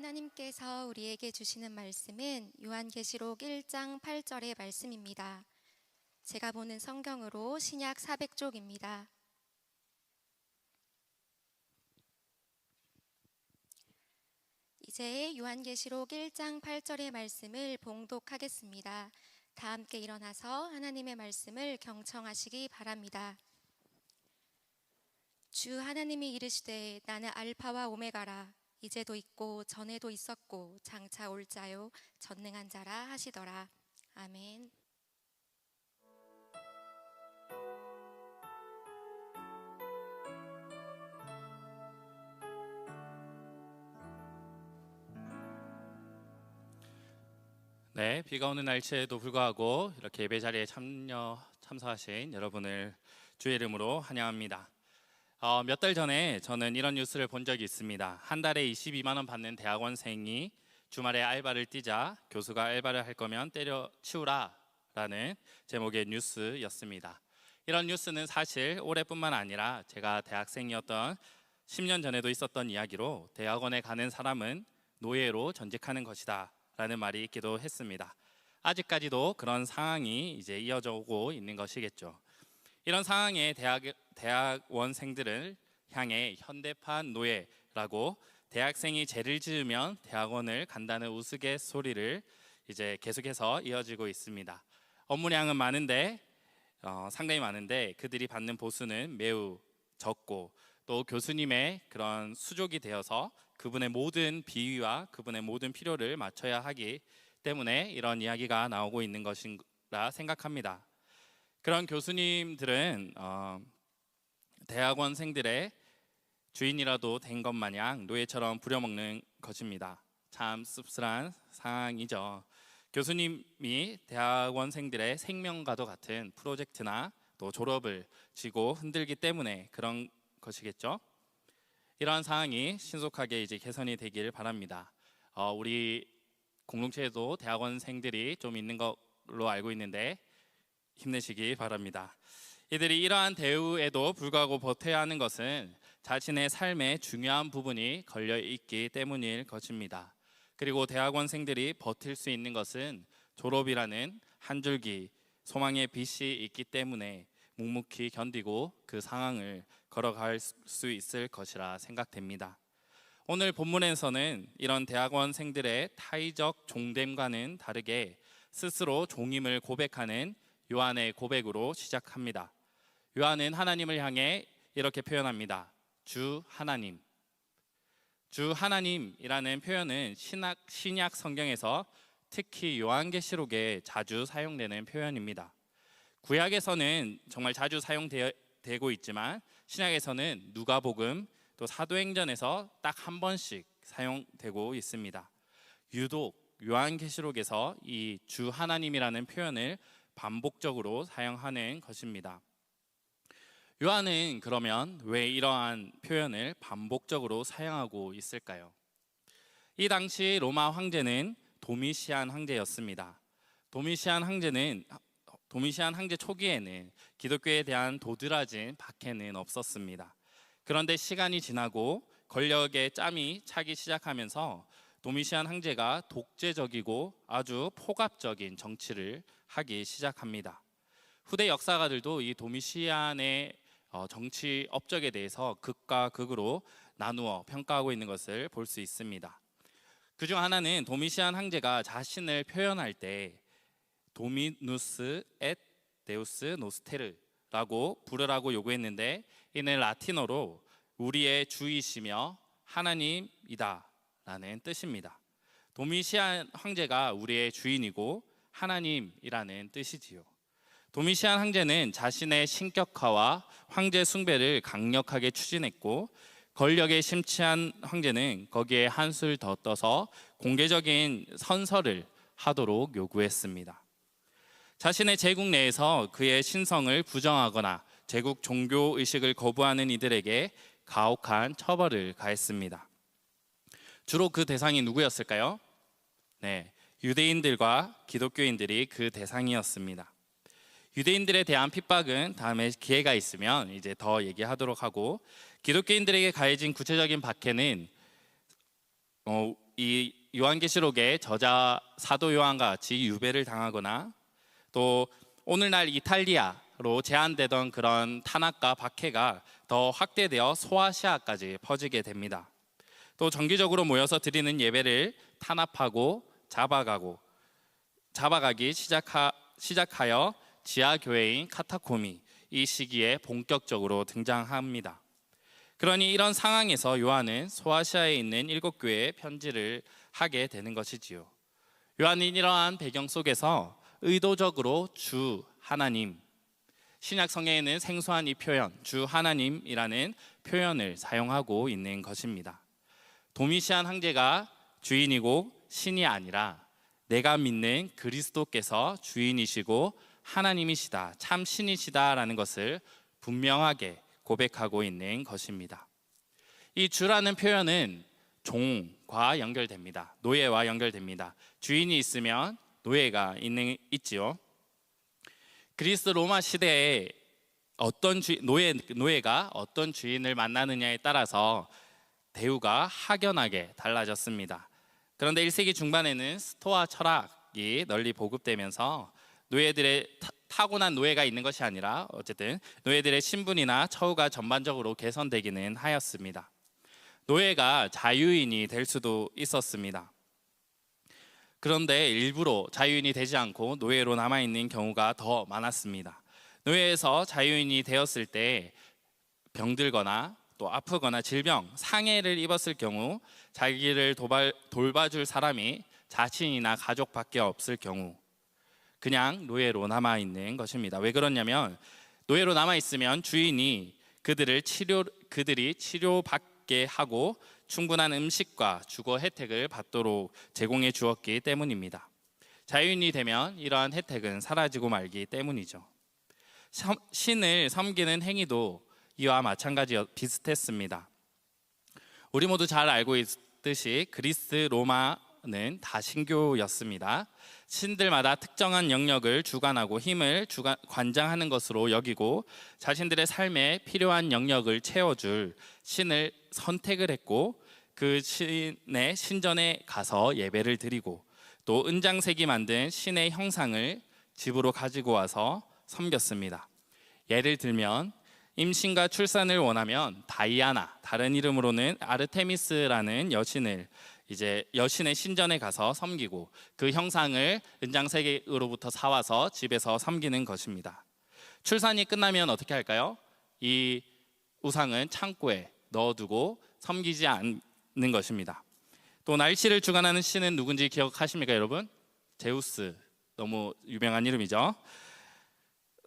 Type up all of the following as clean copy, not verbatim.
하나님께서 우리에게 주시는 말씀은 요한계시록 1장 8절의 말씀입니다. 제가 보는 성경으로 신약 400쪽입니다. 이제 요한계시록 1장 8절의 말씀을 봉독하겠습니다. 다 함께 일어나서 하나님의 말씀을 경청하시기 바랍니다. 주 하나님이 이르시되 나는 알파와 오메가라. 이제도 있고 전에도 있었고 장차 올 자요 전능한 자라 하시더라. 아멘. 네, 비가 오는 날씨에도 불구하고 이렇게 예배 자리에 참석하신 여러분을 주의 이름으로 환영합니다. 몇 달 전에 저는 이런 뉴스를 본 적이 있습니다. 한 달에 22만 원 받는 대학원생이 주말에 알바를 뛰자 교수가 알바를 할 거면 때려치우라 라는 제목의 뉴스였습니다. 이런 뉴스는 사실 올해뿐만 아니라 제가 대학생이었던 10년 전에도 있었던 이야기로 대학원에 가는 사람은 노예로 전직하는 것이다 라는 말이 있기도 했습니다. 아직까지도 그런 상황이 이제 이어져 오고 있는 것이겠죠. 이런 상황에 대학원생들을 향해 현대판 노예라고 대학생이 죄를 지으면 대학원을 간다는 우스갯소리를 이제 계속해서 이어지고 있습니다. 업무량은 많은데 상당히 많은데 그들이 받는 보수는 매우 적고 또 교수님의 그런 수족이 되어서 그분의 모든 비위와 그분의 모든 필요를 맞춰야 하기 때문에 이런 이야기가 나오고 있는 것이라 생각합니다. 그런 교수님들은 대학원생들의 주인이라도 된 것 마냥 노예처럼 부려먹는 것입니다. 참 씁쓸한 상황이죠. 교수님이 대학원생들의 생명과도 같은 프로젝트나 또 졸업을 쥐고 흔들기 때문에 그런 것이겠죠. 이러한 상황이 신속하게 이제 개선이 되길 바랍니다. 우리 공동체에도 대학원생들이 좀 있는 걸로 알고 있는데 힘내시기 바랍니다. 이들이 이러한 대우에도 불구하고 버텨야 하는 것은 자신의 삶의 중요한 부분이 걸려 있기 때문일 것입니다. 그리고 대학원생들이 버틸 수 있는 것은 졸업이라는 한 줄기 소망의 빛이 있기 때문에 묵묵히 견디고 그 상황을 걸어갈 수 있을 것이라 생각됩니다. 오늘 본문에서는 이런 대학원생들의 타의적 종됨과는 다르게 스스로 종임을 고백하는 요한의 고백으로 시작합니다. 요한은 하나님을 향해 이렇게 표현합니다. 주 하나님. 주 하나님이라는 표현은 신약 성경에서 특히 요한계시록에 자주 사용되는 표현입니다. 구약에서는 정말 자주 사용되고 있지만 신약에서는 누가복음 또 사도행전에서 딱 한 번씩 사용되고 있습니다. 유독 요한계시록에서 이 주 하나님이라는 표현을 반복적으로 사용하는 것입니다. 요한은 그러면 왜 이러한 표현을 반복적으로 사용하고 있을까요? 이 당시 로마 황제는 도미시안 황제였습니다. 도미시안 황제 초기에는 기독교에 대한 도드라진 박해는 없었습니다. 그런데 시간이 지나고 권력의 짬이 차기 시작하면서 도미시안 황제가 독재적이고 아주 폭압적인 정치를 하기 시작합니다. 후대 역사가들도 이 도미시안의 정치 업적에 대해서 극과 극으로 나누어 평가하고 있는 것을 볼 수 있습니다. 그중 하나는 도미시안 황제가 자신을 표현할 때 도미누스 엣 데우스 노스테르라고 부르라고 요구했는데 이는 라틴어로 우리의 주이시며 하나님이다 라는 뜻입니다. 도미시안 황제가 우리의 주인이고 하나님이라는 뜻이지요. 도미시안 황제는 자신의 신격화와 황제 숭배를 강력하게 추진했고 권력에 심취한 황제는 거기에 한술 더 떠서 공개적인 선서를 하도록 요구했습니다. 자신의 제국 내에서 그의 신성을 부정하거나 제국 종교 의식을 거부하는 이들에게 가혹한 처벌을 가했습니다. 주로 그 대상이 누구였을까요? 네, 유대인들과 기독교인들이 그 대상이었습니다. 유대인들에 대한 핍박은 다음에 기회가 있으면 이제 더 얘기하도록 하고, 기독교인들에게 가해진 구체적인 박해는 이 요한계시록의 저자 사도 요한과 같이 유배를 당하거나 또 오늘날 이탈리아로 제한되던 그런 탄압과 박해가 더 확대되어 소아시아까지 퍼지게 됩니다. 또 정기적으로 모여서 드리는 예배를 탄압하고 잡아가기 시작하여 지하 교회인 카타콤이 이 시기에 본격적으로 등장합니다. 그러니 이런 상황에서 요한은 소아시아에 있는 7교회에 편지를 하게 되는 것이지요. 요한은 이러한 배경 속에서 의도적으로 주 하나님, 신약 성경에는 생소한 이 표현 주 하나님이라는 표현을 사용하고 있는 것입니다. 도미시안 황제가 주인이고 신이 아니라 내가 믿는 그리스도께서 주인이시고 하나님이시다, 참 신이시다라는 것을 분명하게 고백하고 있는 것입니다. 이 주라는 표현은 종과 연결됩니다. 노예와 연결됩니다. 주인이 있으면 노예가 있지요. 그리스 로마 시대에 노예가 어떤 주인을 만나느냐에 따라서 대우가 확연하게 달라졌습니다. 그런데 1세기 중반에는 스토아 철학이 널리 보급되면서 노예들의 타고난 노예가 있는 것이 아니라 어쨌든 노예들의 신분이나 처우가 전반적으로 개선되기는 하였습니다. 노예가 자유인이 될 수도 있었습니다. 그런데 일부러 자유인이 되지 않고 노예로 남아있는 경우가 더 많았습니다. 노예에서 자유인이 되었을 때 병들거나 또 아프거나 질병, 상해를 입었을 경우 자기를 돌봐줄 사람이 자신이나 가족밖에 없을 경우 그냥 노예로 남아있는 것입니다. 왜 그러냐면 노예로 남아있으면 주인이 그들이 치료받게 하고 충분한 음식과 주거 혜택을 받도록 제공해 주었기 때문입니다. 자유인이 되면 이러한 혜택은 사라지고 말기 때문이죠. 신을 섬기는 행위도 이와 마찬가지 비슷했습니다. 우리 모두 잘 알고 있듯이 그리스 로마는 다신교였습니다. 신들마다 특정한 영역을 주관하고 힘을 관장하는 것으로 여기고 자신들의 삶에 필요한 영역을 채워줄 신을 선택을 했고 그 신의 신전에 가서 예배를 드리고 또 은장색이 만든 신의 형상을 집으로 가지고 와서 섬겼습니다. 예를 들면 임신과 출산을 원하면 다이아나, 다른 이름으로는 아르테미스라는 여신의 신전에 가서 섬기고 그 형상을 은장색으로부터 사와서 집에서 섬기는 것입니다. 출산이 끝나면 어떻게 할까요? 이 우상은 창고에 넣어두고 섬기지 않는 것입니다. 또 날씨를 주관하는 신은 누군지 기억하십니까, 여러분? 제우스, 너무 유명한 이름이죠.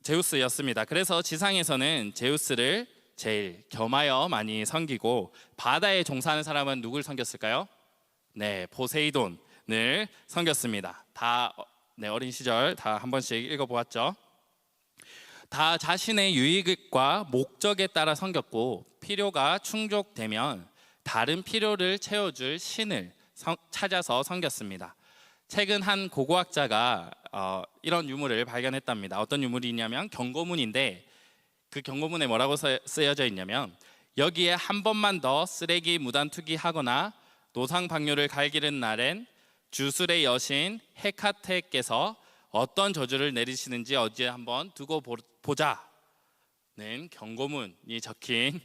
제우스였습니다. 그래서 지상에서는 제우스를 제일 겸하여 많이 섬기고 바다에 종사하는 사람은 누굴 섬겼을까요? 네, 포세이돈을 섬겼습니다. 어린 시절 다 한 번씩 읽어보았죠. 다 자신의 유익과 목적에 따라 섬겼고 필요가 충족되면 다른 필요를 채워줄 신을 찾아서 섬겼습니다. 최근 한 고고학자가 이런 유물을 발견했답니다. 어떤 유물이냐면 경고문인데 그 경고문에 뭐라고 쓰여져 있냐면 여기에 한 번만 더 쓰레기 무단 투기하거나 노상 방뇨를 갈기는 날엔 주술의 여신 헤카테께서 어떤 저주를 내리시는지 어디에 한번 두고 보자는 경고문이 적힌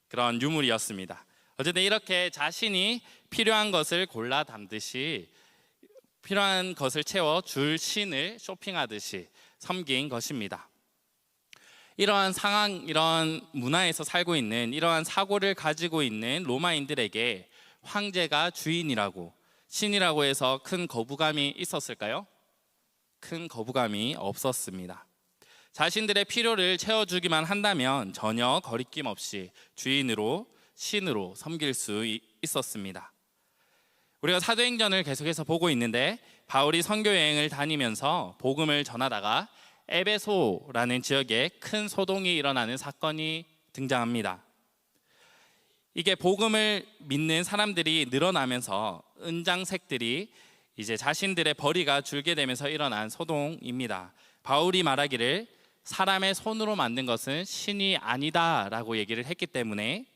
그런 유물이었습니다. 어쨌든 이렇게 자신이 필요한 것을 골라 담듯이 필요한 것을 채워 줄 신을 쇼핑하듯이 섬긴 것입니다. 이러한 상황, 이러한 문화에서 살고 있는 이러한 사고를 가지고 있는 로마인들에게 황제가 주인이라고 신이라고 해서 큰 거부감이 있었을까요? 큰 거부감이 없었습니다. 자신들의 필요를 채워주기만 한다면 전혀 거리낌 없이 주인으로 신으로 섬길 수 있었습니다. 우리가 사도행전을 계속해서 보고 있는데 바울이 선교 여행을 다니면서 복음을 전하다가 에베소라는 지역에 큰 소동이 일어나는 사건이 등장합니다. 이게 복음을 믿는 사람들이 늘어나면서 은장색들이 이제 자신들의 벌이가 줄게 되면서 일어난 소동입니다. 바울이 말하기를 사람의 손으로 만든 것은 신이 아니다라고 얘기를 했기 때문에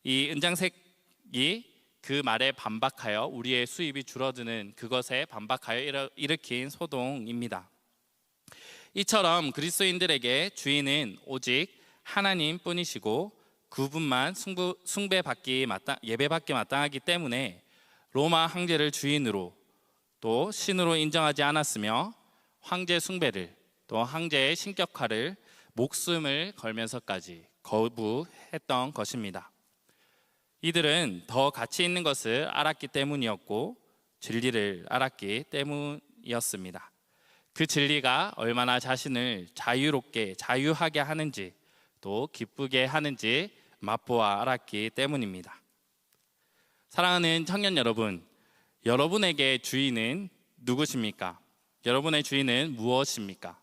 이 은장색이 그 말에 반박하여 우리의 수입이 줄어드는 그것에 반박하여 일으킨 소동입니다. 이처럼 그리스도인들에게 주인은 오직 하나님뿐이시고 그분만 예배받기 마땅하기 때문에 로마 황제를 주인으로 또 신으로 인정하지 않았으며 황제 숭배를 또 황제의 신격화를 목숨을 걸면서까지 거부했던 것입니다. 이들은 더 가치 있는 것을 알았기 때문이었고 진리를 알았기 때문이었습니다. 그 진리가 얼마나 자신을 자유하게 하는지 또 기쁘게 하는지 맛보아 알았기 때문입니다. 사랑하는 청년 여러분, 여러분에게 주인은 누구십니까? 여러분의 주인은 무엇입니까?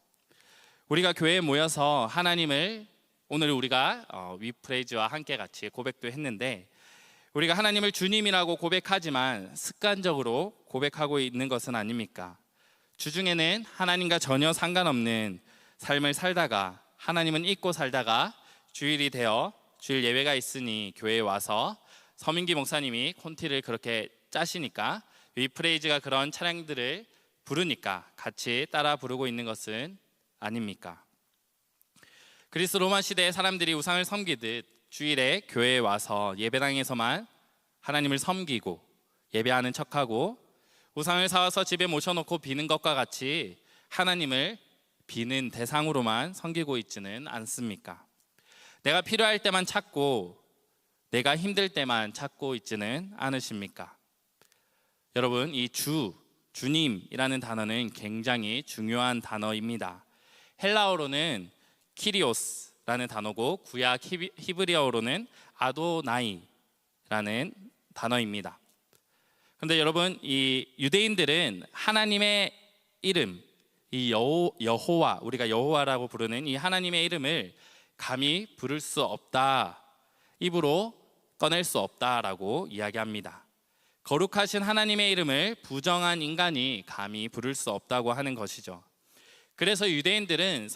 우리가 교회에 모여서 하나님을 오늘 우리가 위프레이즈와 함께 같이 고백도 했는데 우리가 하나님을 주님이라고 고백하지만 습관적으로 고백하고 있는 것은 아닙니까? 주중에는 하나님과 전혀 상관없는 삶을 살다가 하나님은 잊고 살다가 주일이 되어 주일 예배가 있으니 교회에 와서 서민기 목사님이 콘티를 그렇게 짜시니까 위프레이즈가 그런 찬양들을 부르니까 같이 따라 부르고 있는 것은 아닙니까? 그리스 로마 시대의 사람들이 우상을 섬기듯 주일에 교회에 와서 예배당에서만 하나님을 섬기고 예배하는 척하고 우상을 사와서 집에 모셔놓고 비는 것과 같이 하나님을 비는 대상으로만 섬기고 있지는 않습니까? 내가 필요할 때만 찾고 내가 힘들 때만 찾고 있지는 않으십니까? 여러분, 이 주님이라는 단어는 굉장히 중요한 단어입니다. 헬라어로는 키리오스라는 단어고 구약 히브리어로는 아도나이라는 단어입니다. 그런데 여러분, 이 유대인들은 하나님의 이름, 이 여호와, 우리가 여호와라고 부르는 이 하나님의 이름을 감히 부를 수 없다, 입으로 꺼낼 수 없다라고 이야기합니다. 거룩하신 하나님의 이름을 부정한 인간이 감히 부를 수 없다고 하는 것이죠. 그래서 유대인들은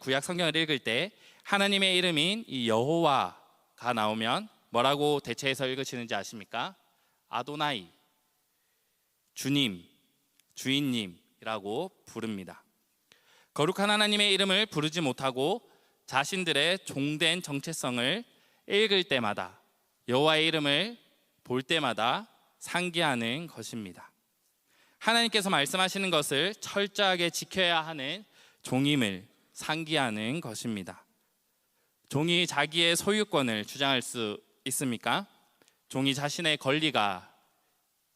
구약 성경을 읽을 때 하나님의 이름인 이 여호와가 나오면 뭐라고 대체해서 읽으시는지 아십니까? 아도나이, 주님, 주인님이라고 부릅니다. 거룩한 하나님의 이름을 부르지 못하고 자신들의 종된 정체성을 읽을 때마다 여호와의 이름을 볼 때마다 상기하는 것입니다. 하나님께서 말씀하시는 것을 철저하게 지켜야 하는 종임을 상기하는 것입니다. 종이 자기의 소유권을 주장할 수 있습니까? 종이 자신의 권리가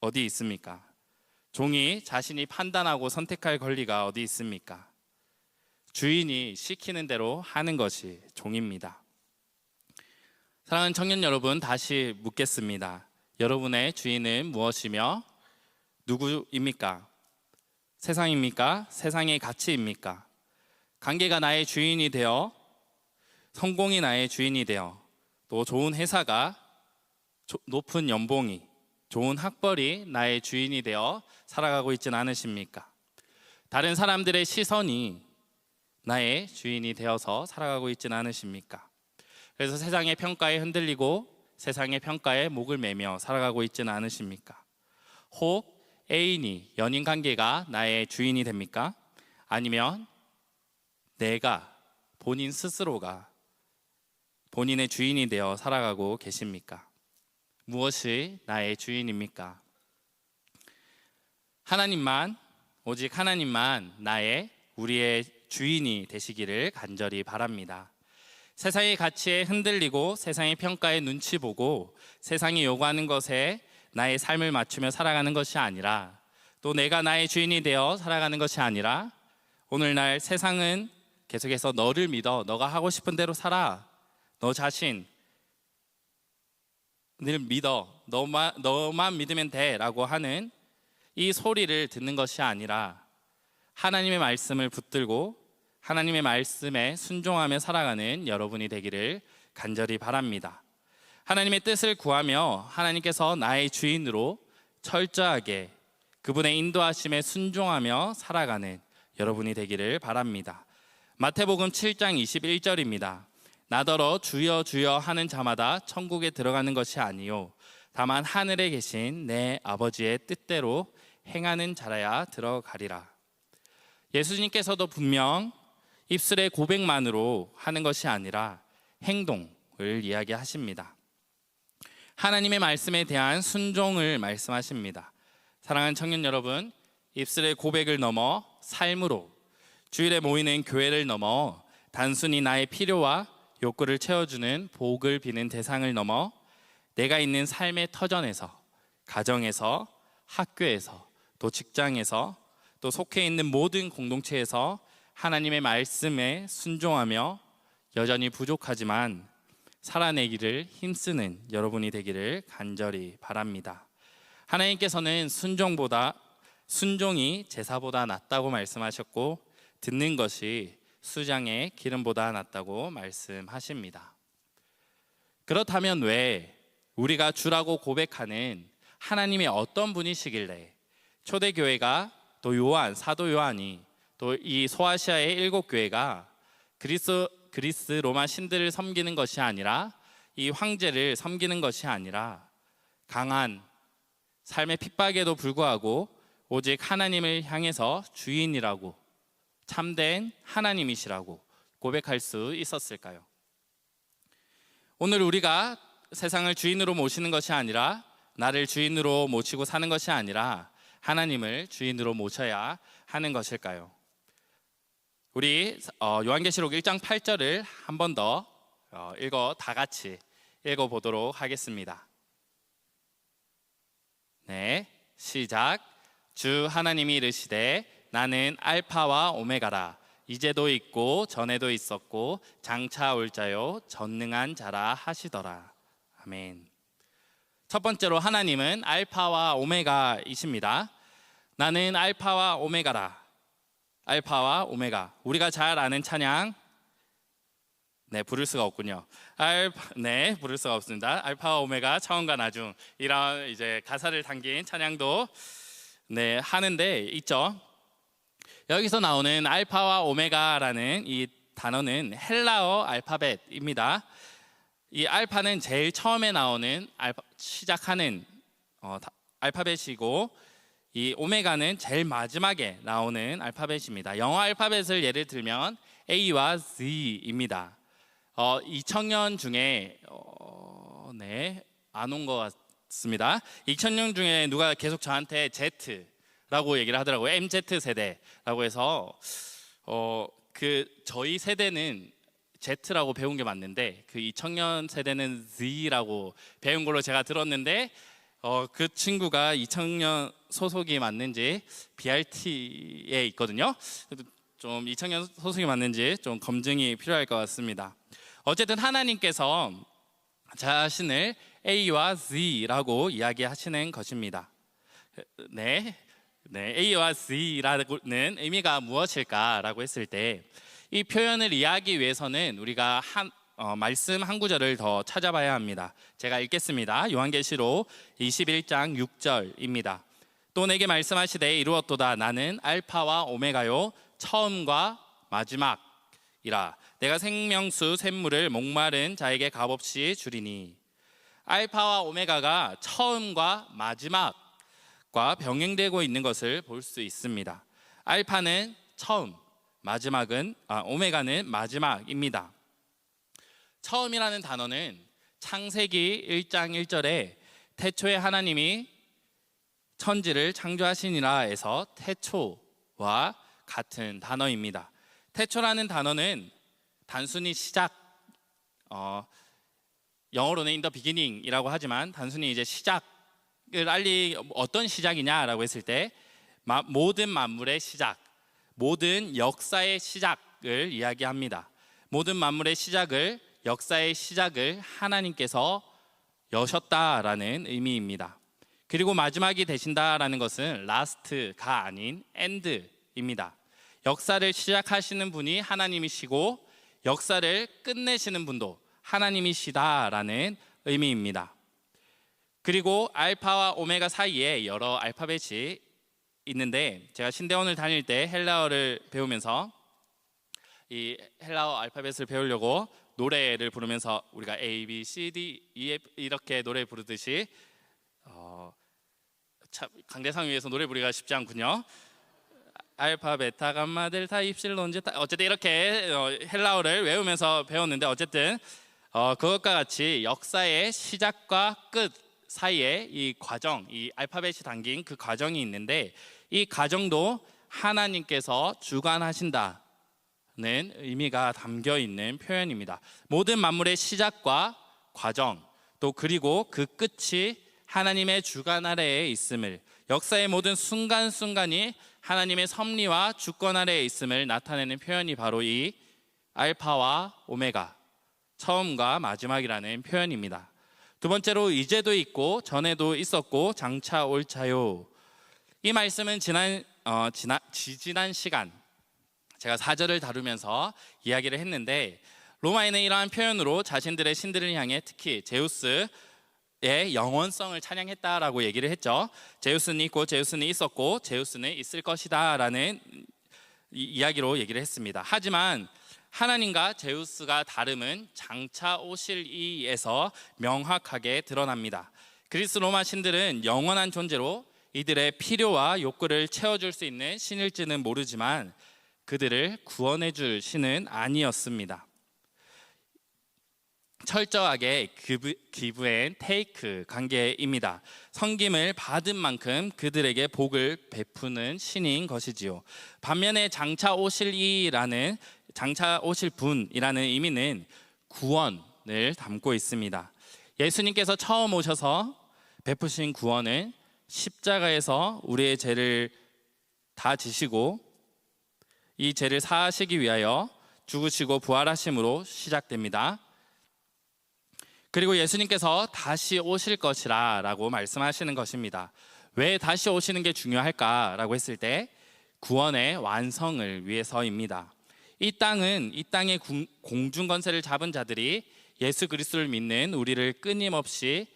어디 있습니까? 종이 자신이 판단하고 선택할 권리가 어디 있습니까? 주인이 시키는 대로 하는 것이 종입니다. 사랑하는 청년 여러분, 다시 묻겠습니다. 여러분의 주인은 무엇이며 누구입니까? 세상입니까? 세상의 가치입니까? 관계가 나의 주인이 되어, 성공이 나의 주인이 되어, 또 좋은 회사가, 높은 연봉이, 좋은 학벌이 나의 주인이 되어 살아가고 있지는 않으십니까? 다른 사람들의 시선이 나의 주인이 되어서 살아가고 있지는 않으십니까? 그래서 세상의 평가에 흔들리고 세상의 평가에 목을 매며 살아가고 있지는 않으십니까? 혹 애인이, 연인 관계가 나의 주인이 됩니까? 아니면 내가, 본인 스스로가 본인의 주인이 되어 살아가고 계십니까? 무엇이 나의 주인입니까? 하나님만, 오직 하나님만 우리의 주인이 되시기를 간절히 바랍니다. 세상의 가치에 흔들리고 세상의 평가에 눈치 보고 세상이 요구하는 것에 나의 삶을 맞추며 살아가는 것이 아니라, 또 내가 나의 주인이 되어 살아가는 것이 아니라, 오늘날 세상은 계속해서 너를 믿어, 너가 하고 싶은 대로 살아, 너 자신을 믿어, 너만 믿으면 돼 라고 하는 이 소리를 듣는 것이 아니라 하나님의 말씀을 붙들고 하나님의 말씀에 순종하며 살아가는 여러분이 되기를 간절히 바랍니다. 하나님의 뜻을 구하며 하나님께서 나의 주인으로 철저하게 그분의 인도하심에 순종하며 살아가는 여러분이 되기를 바랍니다. 마태복음 7장 21절입니다. 나더러 주여 주여 하는 자마다 천국에 들어가는 것이 아니요 다만 하늘에 계신 내 아버지의 뜻대로 행하는 자라야 들어가리라. 예수님께서도 분명 입술의 고백만으로 하는 것이 아니라 행동을 이야기하십니다. 하나님의 말씀에 대한 순종을 말씀하십니다. 사랑하는 청년 여러분, 입술의 고백을 넘어 삶으로, 주일에 모이는 교회를 넘어 단순히 나의 필요와 욕구를 채워주는 복을 비는 대상을 넘어 내가 있는 삶의 터전에서, 가정에서, 학교에서, 또 직장에서, 또 속해 있는 모든 공동체에서 하나님의 말씀에 순종하며 여전히 부족하지만 살아내기를 힘쓰는 여러분이 되기를 간절히 바랍니다. 하나님께서는 순종이 제사보다 낫다고 말씀하셨고 듣는 것이 수장의 기름보다 낫다고 말씀하십니다. 그렇다면 왜 우리가 주라고 고백하는 하나님의 어떤 분이시길래 초대교회가 또 사도 요한이 또 이 소아시아의 7교회가 그리스 로마 신들을 섬기는 것이 아니라 이 황제를 섬기는 것이 아니라 강한 삶의 핍박에도 불구하고 오직 하나님을 향해서 주인이라고 참된 하나님이시라고 고백할 수 있었을까요? 오늘 우리가 세상을 주인으로 모시는 것이 아니라 나를 주인으로 모시고 사는 것이 아니라 하나님을 주인으로 모셔야 하는 것일까요? 우리 요한계시록 1장 8절을 한 번 더 다 같이 읽어보도록 하겠습니다. 네, 시작. 주 하나님이 이르시되 나는 알파와 오메가라. 이제도 있고 전에도 있었고 장차 올 자요 전능한 자라 하시더라. 아멘. 첫 번째로 하나님은 알파와 오메가이십니다. 나는 알파와 오메가라. 알파와 오메가. 우리가 잘 아는 찬양, 부를 수가 없군요. 부를 수가 없습니다. 알파와 오메가, 처음과 나중, 이런 이제 가사를 담긴 찬양도 하는데 있죠. 여기서 나오는 알파와 오메가라는 이 단어는 헬라어 알파벳입니다. 이 알파는 제일 처음에 나오는 시작하는 알파벳이고, 이 오메가는 제일 마지막에 나오는 알파벳입니다. 영어 알파벳을 예를 들면 A와 Z입니다. 2000년 중에 안 온 것 같습니다. 2000년 중에 누가 계속 저한테 Z라고 얘기를 하더라고요. MZ 세대라고 해서 저희 세대는 Z라고 배운 게 맞는데 그 2000년 세대는 Z라고 배운 걸로 제가 들었는데 그 친구가 2000년 소속이 맞는지 BRT에 있거든요. 좀 2000년 소속이 맞는지 좀 검증이 필요할 것 같습니다. 어쨌든 하나님께서 자신을 A와 Z라고 이야기하시는 것입니다. A와 Z라는 의미가 무엇일까라고 했을 때 이 표현을 이해하기 위해서는 우리가 말씀 한 구절을 더 찾아봐야 합니다. 제가 읽겠습니다. 요한계시록 21장 6절입니다. 또 내게 말씀하시되 이루었도다. 나는 알파와 오메가요 처음과 마지막이라. 내가 생명수 샘물을 목마른 자에게 값없이 주리니. 알파와 오메가가 처음과 마지막과 병행되고 있는 것을 볼 수 있습니다. 알파는 처음, 오메가는 마지막입니다. 처음이라는 단어는 창세기 1장 1절에 태초에 하나님이 천지를 창조하시니라에서 태초와 같은 단어입니다. 태초라는 단어는 단순히 시작, 영어로는 in the beginning이라고 하지만 단순히 이제 시작을 어떤 시작이냐라고 했을 때 모든 만물의 시작, 모든 역사의 시작을 이야기합니다. 모든 만물의 시작을, 역사의 시작을 하나님께서 여셨다라는 의미입니다. 그리고 마지막이 되신다라는 것은 last가 아닌 end입니다. 역사를 시작하시는 분이 하나님이시고 역사를 끝내시는 분도 하나님이시다라는 의미입니다. 그리고 알파와 오메가 사이에 여러 알파벳이 있는데 제가 신대원을 다닐 때 헬라어를 배우면서 이 헬라어 알파벳을 배우려고 노래를 부르면서 우리가 A, B, C, D, E, F 이렇게 노래 부르듯이 참 강대상 위에서 노래 부르기가 쉽지 않군요. 알파, 베타, 감마, 델타, 입실론, 제타, 어쨌든 이렇게 헬라어를 외우면서 배웠는데, 어쨌든 그것과 같이 역사의 시작과 끝 사이에 이 과정, 이 알파벳이 담긴 그 과정이 있는데, 이 과정도 하나님께서 주관하신다는 의미가 담겨 있는 표현입니다. 모든 만물의 시작과 과정, 또 그리고 그 끝이 하나님의 주관 아래에 있음을, 역사의 모든 순간순간이 하나님의 섭리와 주권 아래에 있음을 나타내는 표현이 바로 이 알파와 오메가, 처음과 마지막이라는 표현입니다. 두 번째로 이제도 있고 전에도 있었고 장차 올 자요. 이 말씀은 지난 시간 제가 4절을 다루면서 이야기를 했는데, 로마에는 이러한 표현으로 자신들의 신들을 향해 특히 제우스의 영원성을 찬양했다라고 얘기를 했죠. 제우스는 있고 제우스는 있었고 제우스는 있을 것이다 라는 이야기로 얘기를 했습니다. 하지만 하나님과 제우스가 다름은 장차 오실 이에서 명확하게 드러납니다. 그리스 로마 신들은 영원한 존재로 이들의 필요와 욕구를 채워줄 수 있는 신일지는 모르지만 그들을 구원해 줄 신은 아니었습니다. 철저하게 give and take 관계입니다. 섬김을 받은 만큼 그들에게 복을 베푸는 신인 것이지요. 반면에 장차 오실 이라는, 장차 오실 분이라는 의미는 구원을 담고 있습니다. 예수님께서 처음 오셔서 베푸신 구원은 십자가에서 우리의 죄를 다 지시고 이 죄를 사하시기 위하여 죽으시고 부활하심으로 시작됩니다. 그리고 예수님께서 다시 오실 것이라 라고 말씀하시는 것입니다. 왜 다시 오시는 게 중요할까 라고 했을 때 구원의 완성을 위해서입니다. 이 땅의 공중권세를 잡은 자들이 예수 그리스도를 믿는 우리를 끊임없이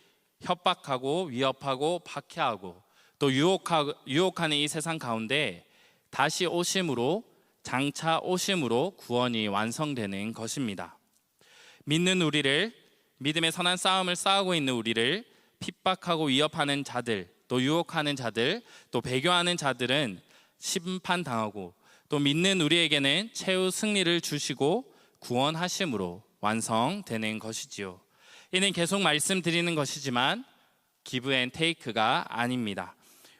협박하고 위협하고 박해하고 또 유혹하는 이 세상 가운데 다시 오심으로, 장차 오심으로 구원이 완성되는 것입니다. 믿는 우리를, 믿음의 선한 싸움을 싸우고 있는 우리를 핍박하고 위협하는 자들, 또 유혹하는 자들, 또 배교하는 자들은 심판당하고, 또 믿는 우리에게는 최후 승리를 주시고 구원하심으로 완성되는 것이지요. 이는 계속 말씀드리는 것이지만 give and take가 아닙니다.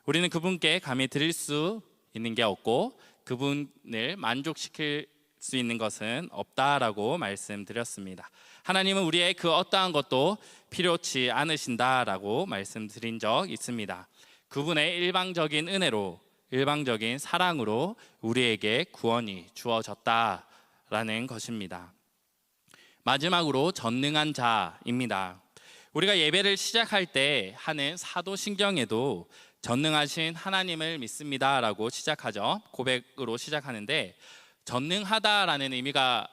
우리는 그분께 감히 드릴 수 있는 게 없고 그분을 만족시킬 수 있는 것은 없다라고 말씀드렸습니다. 하나님은 우리의 그 어떠한 것도 필요치 않으신다라고 말씀드린 적 있습니다. 그분의 일방적인 은혜로, 일방적인 사랑으로 우리에게 구원이 주어졌다라는 것입니다. 마지막으로 전능한 자입니다. 우리가 예배를 시작할 때 하는 사도신경에도 전능하신 하나님을 믿습니다라고 시작하죠. 고백으로 시작하는데, 전능하다라는 의미가,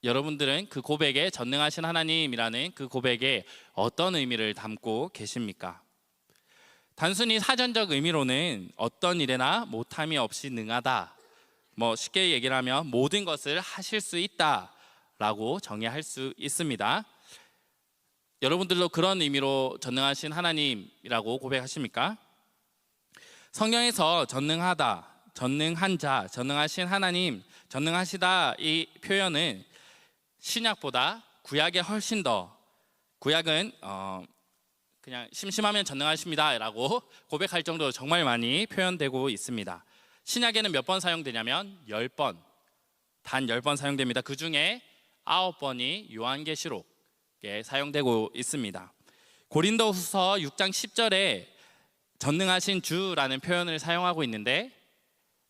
여러분들은 그 고백에, 전능하신 하나님이라는 그 고백에 어떤 의미를 담고 계십니까? 단순히 사전적 의미로는 어떤 일에나 못함이 없이 능하다, 쉽게 얘기를 하면 모든 것을 하실 수 있다라고 정의할 수 있습니다. 여러분들도 그런 의미로 전능하신 하나님이라고 고백하십니까? 성경에서 전능하다, 전능한 자, 전능하신 하나님, 전능하시다 이 표현은 신약보다 구약에 훨씬 더, 구약은 그냥 심심하면 전능하십니다 라고 고백할 정도로 정말 많이 표현되고 있습니다. 신약에는 몇 번 사용되냐면 10번, 단 10번 사용됩니다. 그 중에 9번이 요한계시록에 사용되고 있습니다. 고린도후서 6장 10절에 전능하신 주라는 표현을 사용하고 있는데,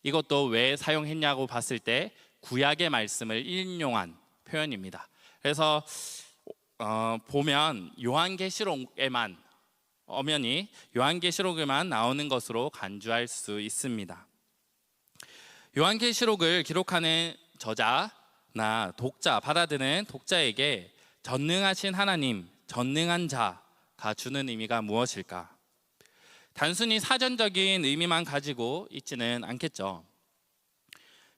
이것도 왜 사용했냐고 봤을 때 구약의 말씀을 인용한 표현입니다. 그래서 보면 요한계시록에만, 엄연히 요한계시록에만 나오는 것으로 간주할 수 있습니다. 요한계시록을 기록하는 저자나 독자, 받아드는 독자에게 전능하신 하나님, 전능한 자가 주는 의미가 무엇일까? 단순히 사전적인 의미만 가지고 있지는 않겠죠.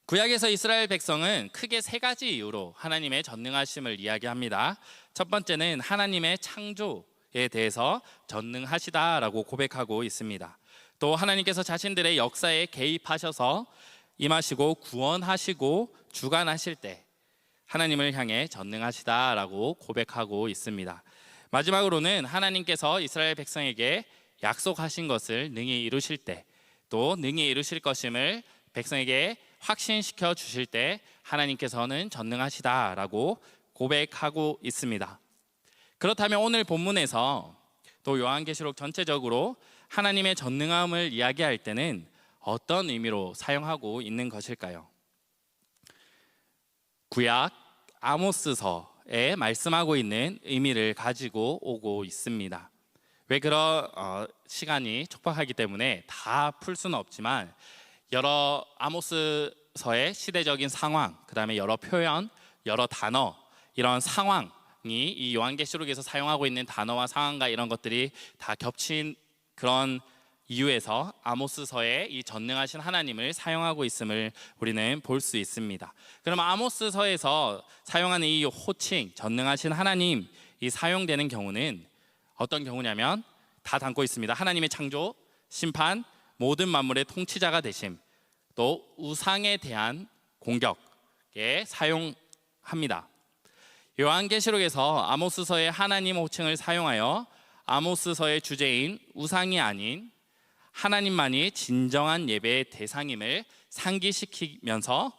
구약에서 이스라엘 백성은 크게 세 가지 이유로 하나님의 전능하심을 이야기합니다. 첫 번째는 하나님의 창조, 대해서 전능하시다라고 고백하고 있습니다. 또 하나님께서 자신들의 역사에 개입하셔서 임하시고 구원하시고 주관하실 때 하나님을 향해 전능하시다라고 고백하고 있습니다. 마지막으로는 하나님께서 이스라엘 백성에게 약속하신 것을 능히 이루실 때, 또 능히 이루실 것임을 백성에게 확신시켜 주실 때 하나님께서는 전능하시다라고 고백하고 있습니다. 그렇다면 오늘 본문에서 또 요한계시록 전체적으로 하나님의 전능함을 이야기할 때는 어떤 의미로 사용하고 있는 것일까요? 구약 아모스서에 말씀하고 있는 의미를 가지고 오고 있습니다. 왜 그런 시간이 촉박하기 때문에 다 풀 수는 없지만 여러 아모스서의 시대적인 상황, 그 다음에 여러 표현, 여러 단어, 이런 상황이 이 요한계시록에서 사용하고 있는 단어와 상황과 이런 것들이 다 겹친 그런 이유에서 아모스서에 이 전능하신 하나님을 사용하고 있음을 우리는 볼 수 있습니다. 그럼 아모스서에서 사용하는 이 호칭 전능하신 하나님이 사용되는 경우는 어떤 경우냐면 다 담고 있습니다. 하나님의 창조, 심판, 모든 만물의 통치자가 되심, 또 우상에 대한 공격에 사용합니다. 요한계시록에서 아모스서의 하나님 호칭을 사용하여 아모스서의 주제인 우상이 아닌 하나님만이 진정한 예배의 대상임을 상기시키면서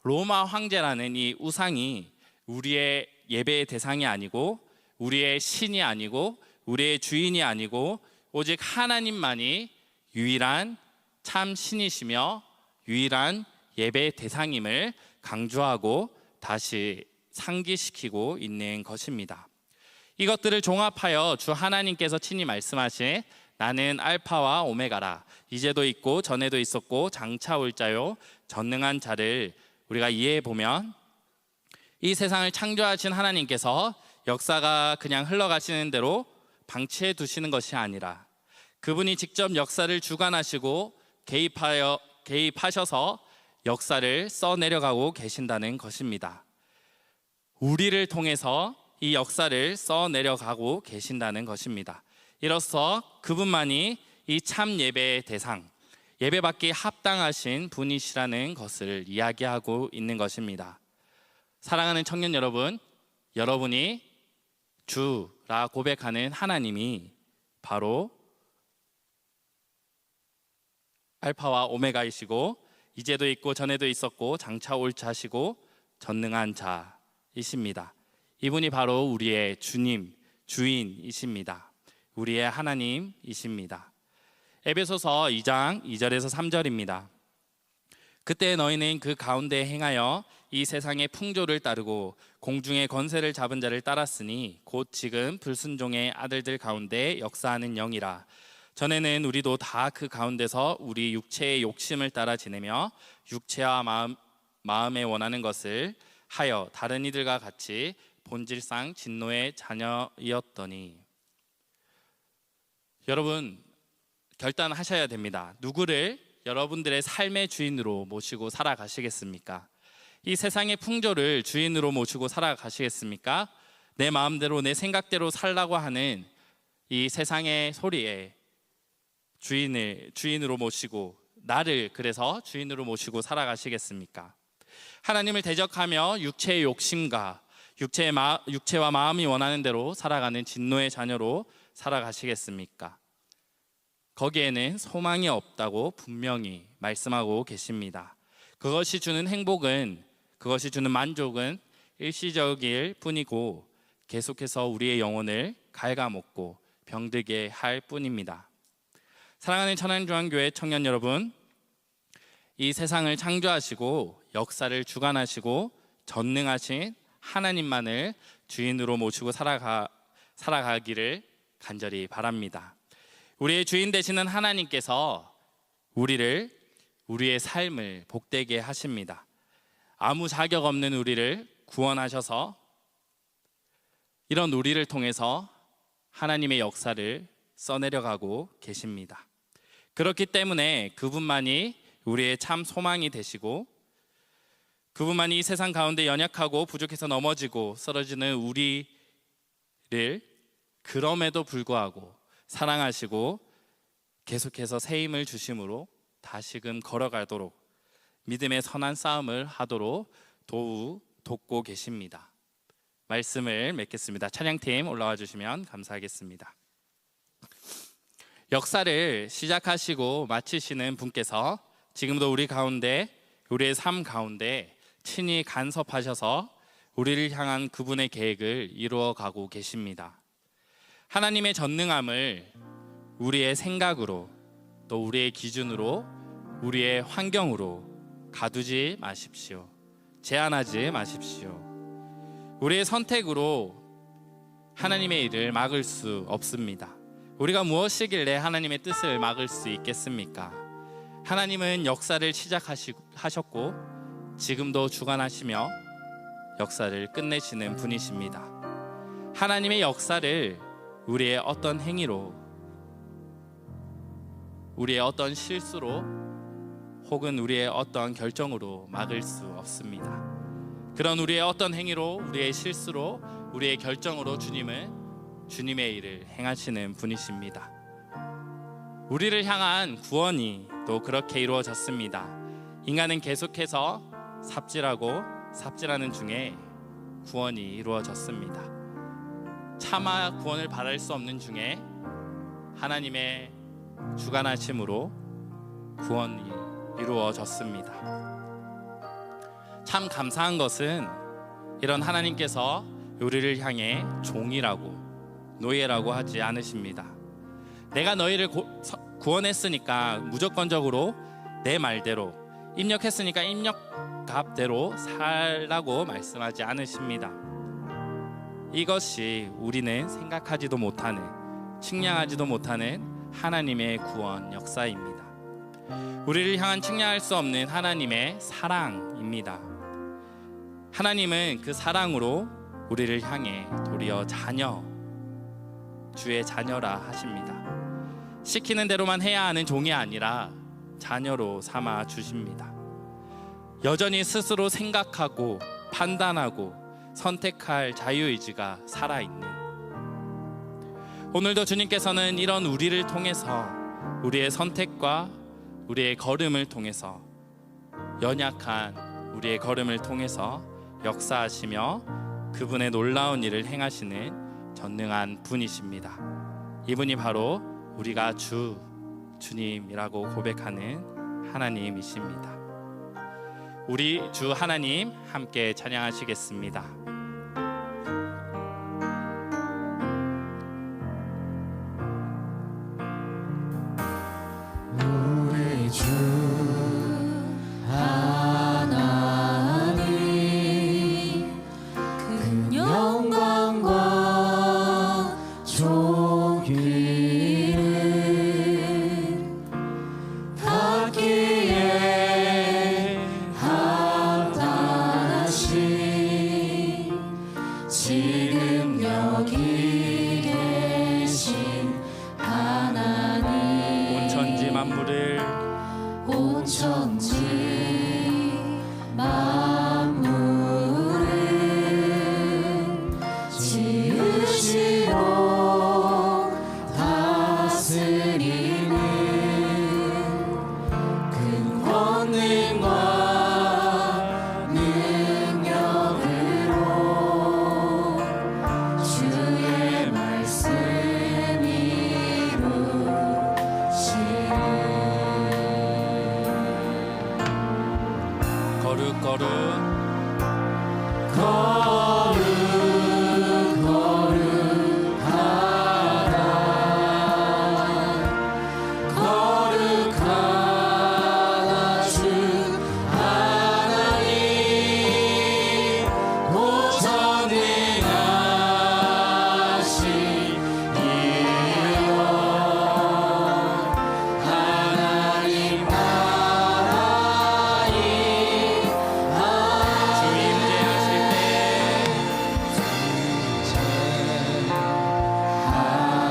로마 황제라는 이 우상이 우리의 예배의 대상이 아니고 우리의 신이 아니고 우리의 주인이 아니고 오직 하나님만이 유일한 참 신이시며 유일한 예배의 대상임을 강조하고 다시 상기시키고 있는 것입니다. 이것들을 종합하여 주 하나님께서 친히 말씀하신 나는 알파와 오메가라, 이제도 있고 전에도 있었고 장차 올 자요 전능한 자를 우리가 이해해 보면 이 세상을 창조하신 하나님께서 역사가 그냥 흘러가시는 대로 방치해 두시는 것이 아니라 그분이 직접 역사를 주관하시고 개입하셔서 역사를 써내려가고 계신다는 것입니다. 우리를 통해서 이 역사를 써내려가고 계신다는 것입니다. 이로써 그분만이 이 참 예배의 대상, 예배받기 합당하신 분이시라는 것을 이야기하고 있는 것입니다. 사랑하는 청년 여러분, 여러분이 주라 고백하는 하나님이 바로 알파와 오메가이시고 이제도 있고 전에도 있었고 장차 올 자시고 전능한 자이십니다. 이분이 바로 우리의 주님, 주인이십니다. 우리의 하나님이십니다. 에베소서 2장 2절에서 3절입니다. 그때 너희는 그 가운데 행하여 이 세상의 풍조를 따르고 공중의 권세를 잡은 자를 따랐으니 곧 지금 불순종의 아들들 가운데 역사하는 영이라. 전에는 우리도 다 그 가운데서 우리 육체의 욕심을 따라 지내며 육체와 마음에 원하는 것을 하여 다른 이들과 같이 본질상 진노의 자녀이었더니. 여러분 결단하셔야 됩니다. 누구를 여러분들의 삶의 주인으로 모시고 살아가시겠습니까? 이 세상의 풍조를 주인으로 모시고 살아가시겠습니까? 내 마음대로 내 생각대로 살라고 하는 이 세상의 소리에 주인으로 모시고 나를 그래서 주인으로 모시고 살아가시겠습니까? 하나님을 대적하며 육체의 욕심과 육체와 마음이 원하는 대로 살아가는 진노의 자녀로 살아가시겠습니까? 거기에는 소망이 없다고 분명히 말씀하고 계십니다. 그것이 주는 행복은, 그것이 주는 만족은 일시적일 뿐이고 계속해서 우리의 영혼을 갉아먹고 병들게 할 뿐입니다. 사랑하는 천안중앙교회 청년 여러분, 이 세상을 창조하시고 역사를 주관하시고 전능하신 하나님만을 주인으로 모시고 살아가기를 간절히 바랍니다. 우리의 주인 되시는 하나님께서 우리의 삶을 복되게 하십니다. 아무 자격 없는 우리를 구원하셔서 이런 우리를 통해서 하나님의 역사를 써내려가고 계십니다. 그렇기 때문에 그분만이 우리의 참 소망이 되시고 그분만이 이 세상 가운데 연약하고 부족해서 넘어지고 쓰러지는 우리를 그럼에도 불구하고 사랑하시고 계속해서 새 힘을 주심으로 다시금 걸어가도록 믿음의 선한 싸움을 하도록 돕고 계십니다. 말씀을 맺겠습니다. 찬양팀 올라와 주시면 감사하겠습니다. 역사를 시작하시고 마치시는 분께서 지금도 우리 가운데, 우리의 삶 가운데 친히 간섭하셔서 우리를 향한 그분의 계획을 이루어가고 계십니다. 하나님의 전능함을 우리의 생각으로, 또 우리의 기준으로, 우리의 환경으로 가두지 마십시오. 제한하지 마십시오. 우리의 선택으로 하나님의 일을 막을 수 없습니다. 우리가 무엇이길래 하나님의 뜻을 막을 수 있겠습니까? 하나님은 역사를 시작하셨고 지금도 주관하시며 역사를 끝내시는 분이십니다. 하나님의 역사를 우리의 어떤 행위로, 우리의 어떤 실수로, 혹은 우리의 어떤 결정으로 막을 수 없습니다. 그런 우리의 어떤 행위로, 우리의 실수로, 우리의 결정으로 주님의 일을 행하시는 분이십니다. 우리를 향한 구원이 또 그렇게 이루어졌습니다. 인간은 계속해서 삽질하는 중에 구원이 이루어졌습니다. 차마 구원을 바랄 수 없는 중에 하나님의 주관하심으로 구원이 이루어졌습니다. 참 감사한 것은 이런 하나님께서 우리를 향해 종이라고, 노예라고 하지 않으십니다. 내가 너희를 구원했으니까 무조건적으로 내 말대로, 입력했으니까 입력값대로 살라고 말씀하지 않으십니다. 이것이 우리는 생각하지도 못하는, 측량하지도 못하는 하나님의 구원 역사입니다. 우리를 향한 측량할 수 없는 하나님의 사랑입니다. 하나님은 그 사랑으로 우리를 향해 도리어 주의 자녀라 하십니다. 시키는 대로만 해야 하는 종이 아니라 자녀로 삼아 주십니다. 여전히 스스로 생각하고 판단하고 선택할 자유의지가 살아있는, 오늘도 주님께서는 이런 우리를 통해서, 우리의 선택과 우리의 걸음을 통해서, 연약한 우리의 걸음을 통해서 역사하시며 그분의 놀라운 일을 행하시는 전능한 분이십니다. 이분이 바로 우리가 주님이라고 고백하는 하나님이십니다. 우리 주 하나님 함께 찬양하시겠습니다. 우리 주 하나님, 큰 영광과 존귀를 받기에 합당하신 지금 여기 계신 하나님, 온 천지 만물을 지으시고 다스리는 큰 권능과 능력으로 주의 말씀 이루시는 거룩 거룩하다 주 하나님, 전능하신 이여 하나님 나라의 주 임재하실 때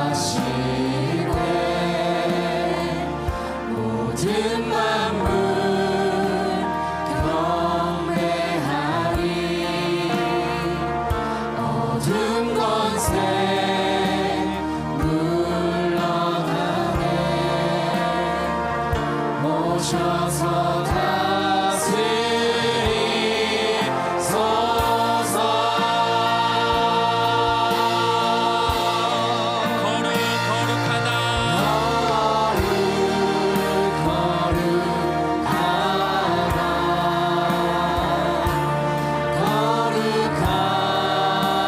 하시되 모든 만물 경배하리. 어둠 권세 오셔서 다스리소서. 거룩하다. 거룩하다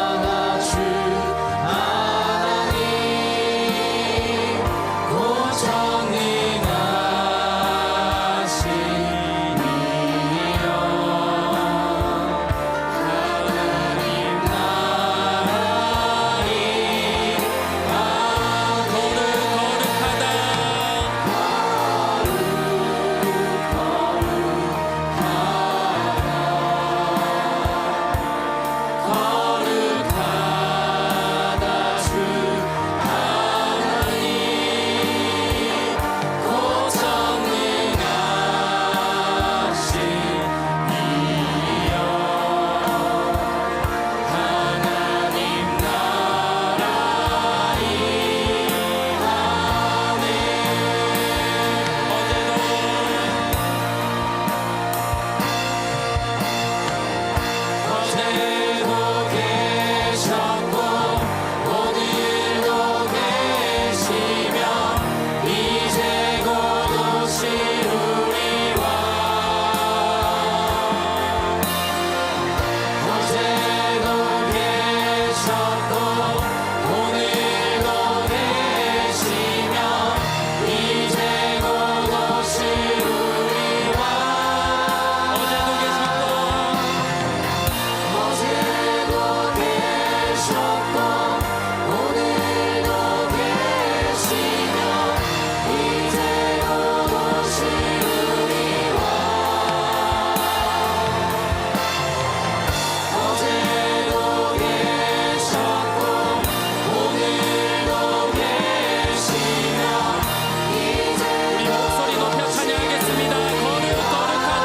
주 하나님 곧 전능하시니여. 하나님 나라니 거룩하다 주 하나님 곧 전능하시니여. 하나님 나라니 어제도 계셨고 오늘도 계시며 이제 곧 오실 우리와. 어제도 계셨고 오늘도 계시며 이제 곧 오실 우리와. 어제도 계셨고 오늘도 계시며 이제 곧 오실 우리와. 어제도 계셨고 오늘도 계시며 이제 우리 목소리 높여 찬양하겠습니다. 거룩하다.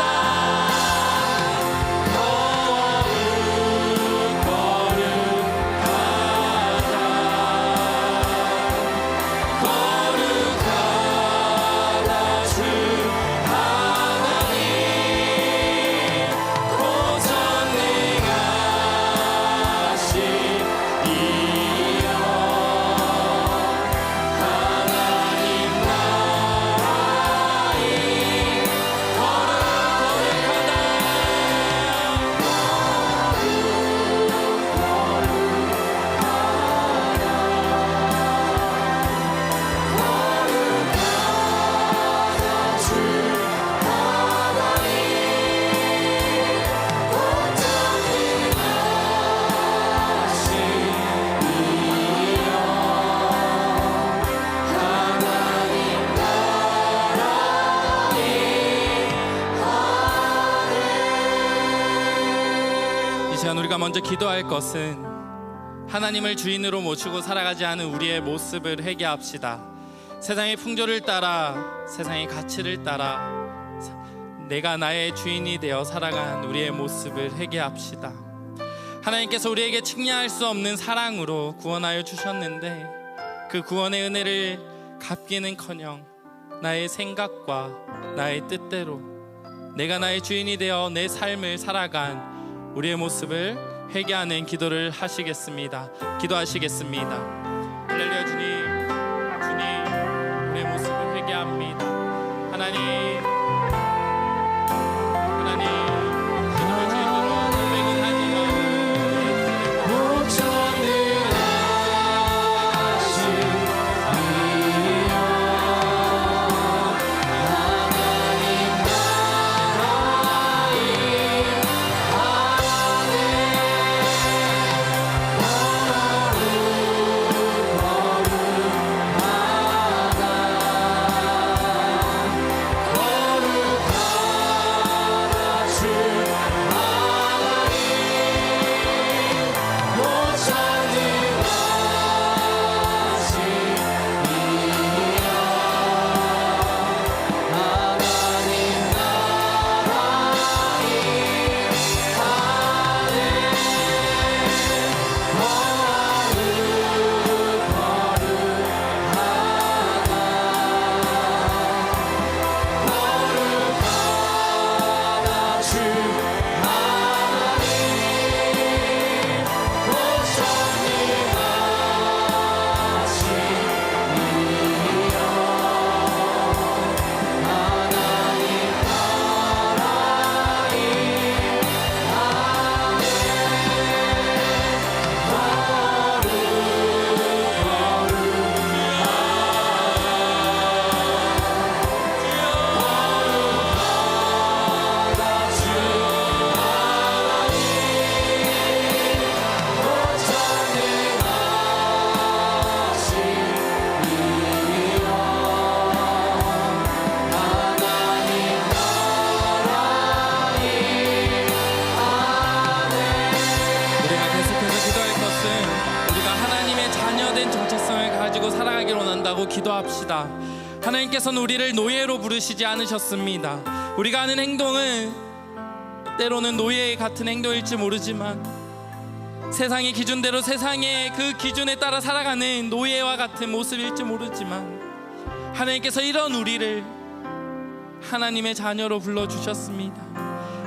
거룩하다 주 하나님 곧 전능하시니여. 하나님 나라니 거룩하다 주 하나님 곧 전능하시니여. 하나님 나라니. 이 시간 우리가 먼저 기도할 것은 하나님을 주인으로 모시고 살아가지 않은 우리의 모습을 회개합시다. 세상의 풍조를 따라, 세상의 가치를 따라 내가 나의 주인이 되어 살아간 우리의 모습을 회개합시다. 하나님께서 우리에게 측량할 수 없는 사랑으로 구원하여 주셨는데 그 구원의 은혜를 갚기는커녕 나의 생각과 나의 뜻대로 내가 나의 주인이 되어 내 삶을 살아간 우리의 모습을 회개하는 기도를 하시겠습니다. 기도하시겠습니다. 할렐루야. 주님, 우리의 모습을 회개합니다. 하나님, 주님을 주인으로 고백은 하지만 곧 전능하시니여. 하나님 나라니 마음으로 기도합시다. 하나님께서는 우리를 노예로 부르시지 않으셨습니다. 우리가 하는 행동은 때로는 노예 같은 행동일지 모르지만, 세상의 기준대로 세상의 그 기준에 따라 살아가는 노예와 같은 모습일지 모르지만, 하나님께서 이런 우리를 하나님의 자녀로 불러주셨습니다.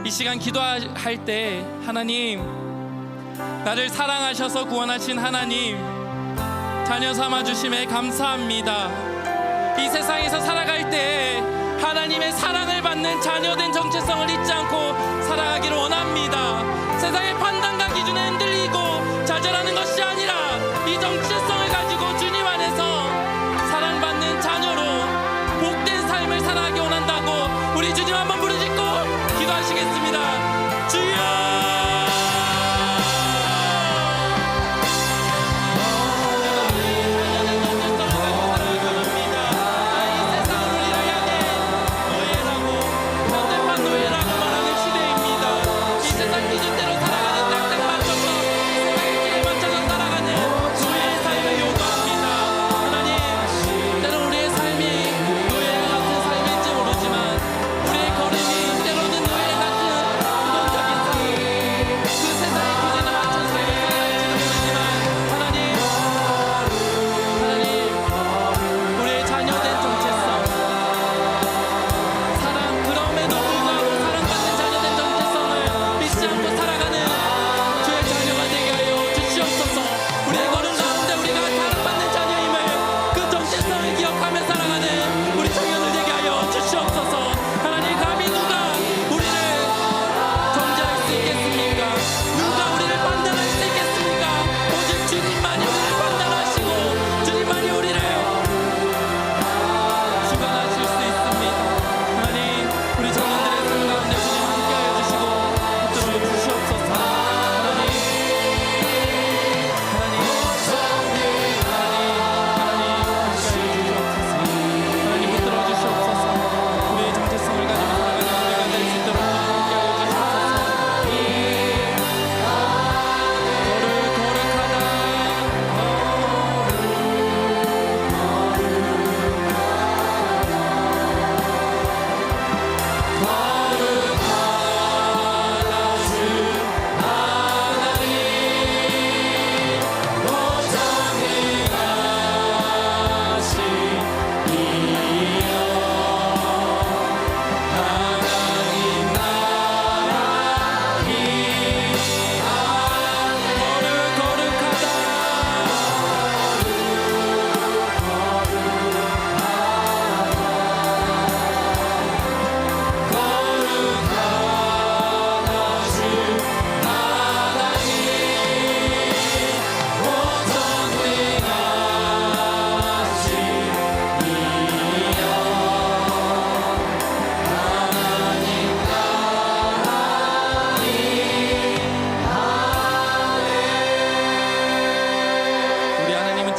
이 시간 기도할 때 하나님, 나를 사랑하셔서 구원하신 하나님, 자녀 삼아주심에 감사합니다. 이 세상에서 살아갈 때 하나님의 사랑을 받는 자녀된 정체성을 잊지 않고 살아가기를 원합니다. 세상의 판단과 기준에 흔들리고 좌절하는 것이 아니라 이 정체성을 가지고 주님 안에서 사랑받는 자녀로 복된 삶을 살아가기 원한다고 우리 주님 한번 부르짖고 기도하시겠습니다. 주여!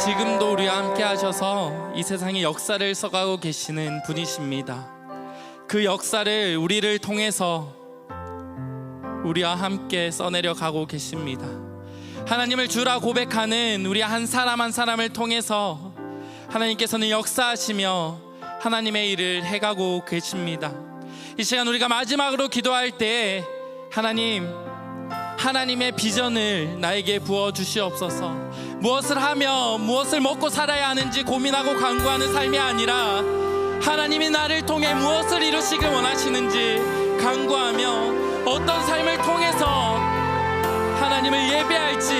지금도 우리와 함께 하셔서 이 세상의 역사를 써가고 계시는 분이십니다. 그 역사를 우리를 통해서 우리와 함께 써내려 가고 계십니다. 하나님을 주라 고백하는 우리 한 사람 한 사람을 통해서 하나님께서는 역사하시며 하나님의 일을 해가고 계십니다. 이 시간 우리가 마지막으로 기도할 때 하나님의 비전을 나에게 부어주시옵소서. 무엇을 하며 무엇을 먹고 살아야 하는지 고민하고 간구하는 삶이 아니라 하나님이 나를 통해 무엇을 이루시길 원하시는지 간구하며 어떤 삶을 통해서 하나님을 예배할지,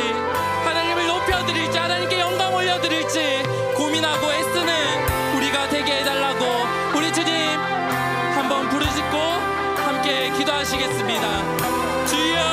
하나님을 높여드릴지, 하나님께 영광 올려드릴지 고민하고 애쓰는 우리가 되게 해달라고 우리 주님 한번 부르짖고 함께 기도하시겠습니다. 주여,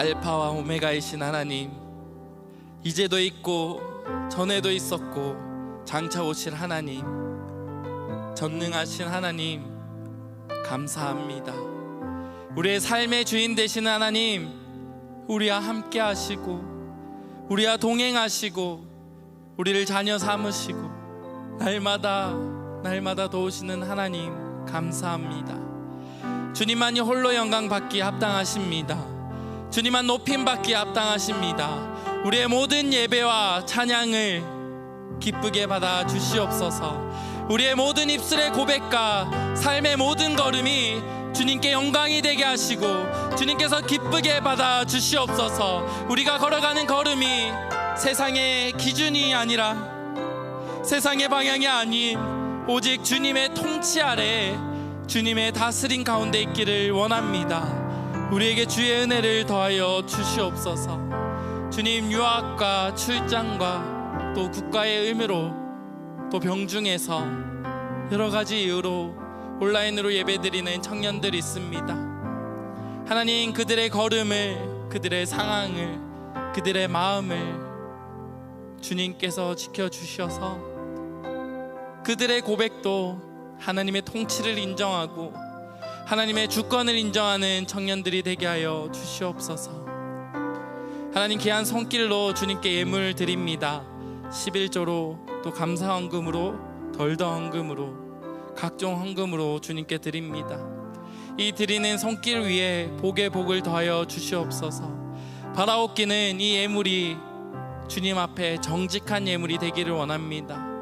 알파와 오메가이신 하나님, 이제도 있고 전에도 있었고 장차 오실 하나님, 전능하신 하나님, 감사합니다. 우리의 삶의 주인 되시는 하나님, 우리와 함께 하시고 우리와 동행하시고 우리를 자녀 삼으시고 날마다 도우시는 하나님, 감사합니다. 주님만이 홀로 영광 받기에 합당하십니다. 주님만 높임 받기에 합당하십니다. 우리의 모든 예배와 찬양을 기쁘게 받아 주시옵소서. 우리의 모든 입술의 고백과 삶의 모든 걸음이 주님께 영광이 되게 하시고 주님께서 기쁘게 받아 주시옵소서. 우리가 걸어가는 걸음이 세상의 기준이 아니라, 세상의 방향이 아닌 오직 주님의 통치 아래 주님의 다스림 가운데 있기를 원합니다. 우리에게 주의 은혜를 더하여 주시옵소서. 주님, 유학과 출장과 또 국가의 의무로 또 병중에서 여러 가지 이유로 온라인으로 예배드리는 청년들이 있습니다. 하나님, 그들의 걸음을, 그들의 상황을, 그들의 마음을 주님께서 지켜주셔서 그들의 고백도 하나님의 통치를 인정하고 하나님의 주권을 인정하는 청년들이 되게 하여 주시옵소서. 하나님, 귀한 손길로 주님께 예물 드립니다. 11조로 또 감사 헌금으로, 덜더 헌금으로, 각종 헌금으로 주님께 드립니다. 이 드리는 손길 위에 복의 복을 더하여 주시옵소서. 바라옵기는 이 예물이 주님 앞에 정직한 예물이 되기를 원합니다.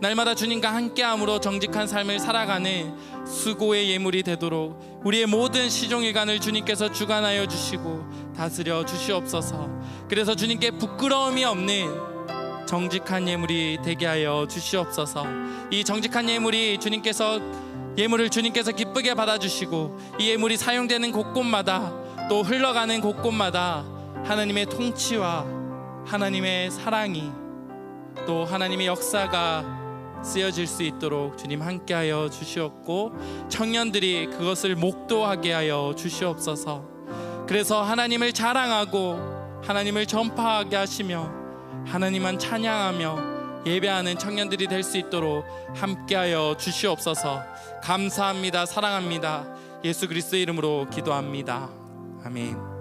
날마다 주님과 함께함으로 정직한 삶을 살아가는 수고의 예물이 되도록 우리의 모든 시종일관을 주님께서 주관하여 주시고 다스려 주시옵소서. 그래서 주님께 부끄러움이 없는 정직한 예물이 되게 하여 주시옵소서. 이 정직한 예물이 예물을 주님께서 기쁘게 받아주시고 이 예물이 사용되는 곳곳마다 또 흘러가는 곳곳마다 하나님의 통치와 하나님의 사랑이 또 하나님의 역사가 쓰여질 수 있도록 주님 함께하여 주시옵고 청년들이 그것을 목도하게 하여 주시옵소서. 그래서 하나님을 자랑하고 하나님을 전파하게 하시며 하나님만 찬양하며 예배하는 청년들이 될 수 있도록 함께하여 주시옵소서. 감사합니다. 사랑합니다. 예수 그리스도의 이름으로 기도합니다. 아멘.